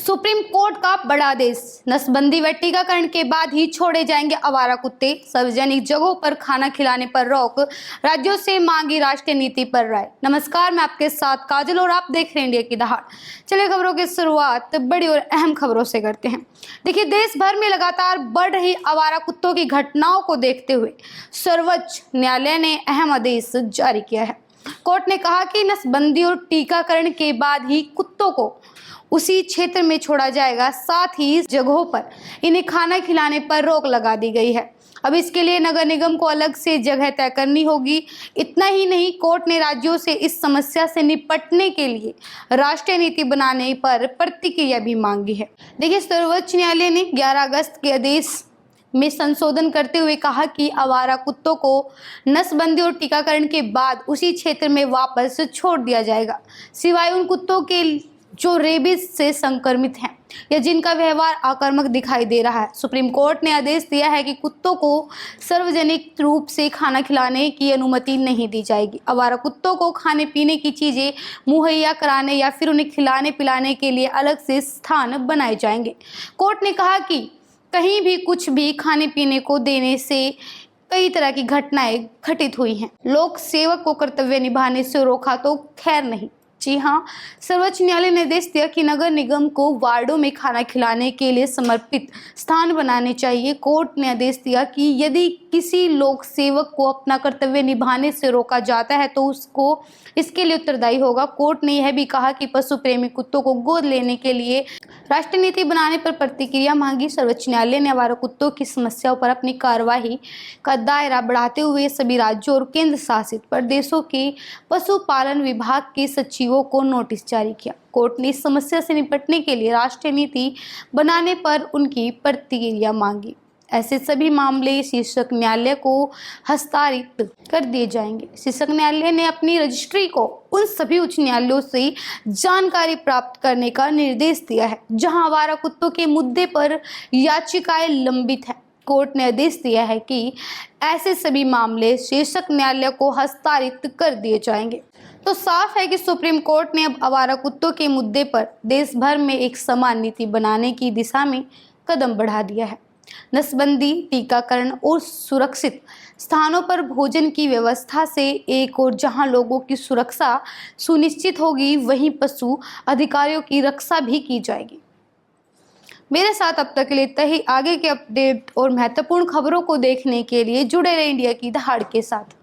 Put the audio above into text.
Supreme court का बड़ा आदेश। नसबंदी व टीकाकरण के बाद ही छोड़े जाएंगे आवारा कुत्ते। सार्वजनिक जगहों पर खाना खिलाने पर रोक, राज्यों से मांगी राष्ट्रीय नीति पर राय। नमस्कार, मैं आपके साथ काजल और आप देख रहे हैं इंडिया की दहाड़। चलिए खबरों की शुरुआत बड़ी और अहम खबरों से करते हैं। देखिए, देश भर में लगातार बढ़ रही आवारा कुत्तों की घटनाओं को देखते हुए सर्वोच्च न्यायालय ने अहम आदेश जारी किया है। कोर्ट ने कहा कि नसबंदी और टीकाकरण के बाद ही कुत्तों को उसी क्षेत्र में छोड़ा जाएगा, साथ ही इस जगहों पर इन्हें खाना खिलाने पर रोक लगा दी गई है। अब इसके लिए नगर निगम को अलग से जगह तय करनी होगी। इतना ही नहीं, कोर्ट ने राज्यों से इस समस्या से निपटने के लिए राष्ट्रीय नीति बनाने पर प्रतिक्रिया भी मांगी है। देखिए, सर्वोच्च न्यायालय ने 11 अगस्त के आदेश में संशोधन करते हुए कहा कि आवारा कुत्तों को नसबंदी और टीकाकरण के बाद उसी क्षेत्र में वापस छोड़ दिया जाएगा, सिवाय उन कुत्तों के जो रेबीज से संक्रमित हैं या जिनका व्यवहार आक्रामक दिखाई दे रहा है। सुप्रीम कोर्ट ने आदेश दिया है कि कुत्तों को सार्वजनिक रूप से खाना खिलाने की अनुमति नहीं दी जाएगी। आवारा कुत्तों को खाने पीने की चीजें मुहैया कराने या फिर उन्हें खिलाने पिलाने के लिए अलग से स्थान बनाए जाएंगे। कोर्ट ने कहा कि कहीं भी कुछ भी खाने पीने को देने से कई तरह की घटनाएं घटित हुई हैं। लोक सेवक को कर्तव्य निभाने से रोका तो खैर नहीं। जी हाँ, सर्वोच्च न्यायालय ने निर्देश दिया कि नगर निगम को वार्डों में खाना खिलाने के लिए समर्पित स्थान बनाने चाहिए। कोर्ट ने आदेश दिया कि यदि किसी लोक सेवक को अपना कर्तव्य निभाने से रोका जाता है तो उसको इसके लिए उत्तरदायी होगा। कोर्ट ने यह भी कहा कि पशु प्रेमी कुत्तों को गोद लेने के लिए राष्ट्रीय नीति बनाने पर प्रतिक्रिया मांगी। सर्वोच्च न्यायालय ने आवारा कुत्तों की समस्याओं पर अपनी कार्यवाही का दायरा बढ़ाते हुए सभी राज्यों और केंद्र शासित प्रदेशों के पशुपालन विभाग के सचिवों को नोटिस जारी किया। कोर्ट ने इस समस्या से निपटने के लिए राष्ट्रीय नीति बनाने पर उनकी प्रतिक्रिया मांगी। ऐसे सभी मामले शीर्षक न्यायालय को हस्तांतरित कर दिए जाएंगे। शीर्षक न्यायालय ने अपनी रजिस्ट्री को उन सभी उच्च न्यायालयों से जानकारी प्राप्त करने का निर्देश दिया है जहां आवारा कुत्तों के मुद्दे पर याचिकाएं लंबित हैं। कोर्ट ने आदेश दिया है कि ऐसे सभी मामले शीर्षक न्यायालय को हस्तांतरित कर दिए जाएंगे। तो साफ है कि सुप्रीम कोर्ट ने अब आवारा कुत्तों के मुद्दे पर देश भर में एक समान नीति बनाने की दिशा में कदम बढ़ा दिया है। नसबंदी, टीकाकरण और सुरक्षित स्थानों पर भोजन की व्यवस्था से एक और जहां लोगों की सुरक्षा सुनिश्चित होगी, वहीं पशु अधिकारियों की रक्षा भी की जाएगी। मेरे साथ अब तक के लिए इतना ही। आगे के अपडेट और महत्वपूर्ण खबरों को देखने के लिए जुड़े रहे इंडिया की दहाड़ के साथ।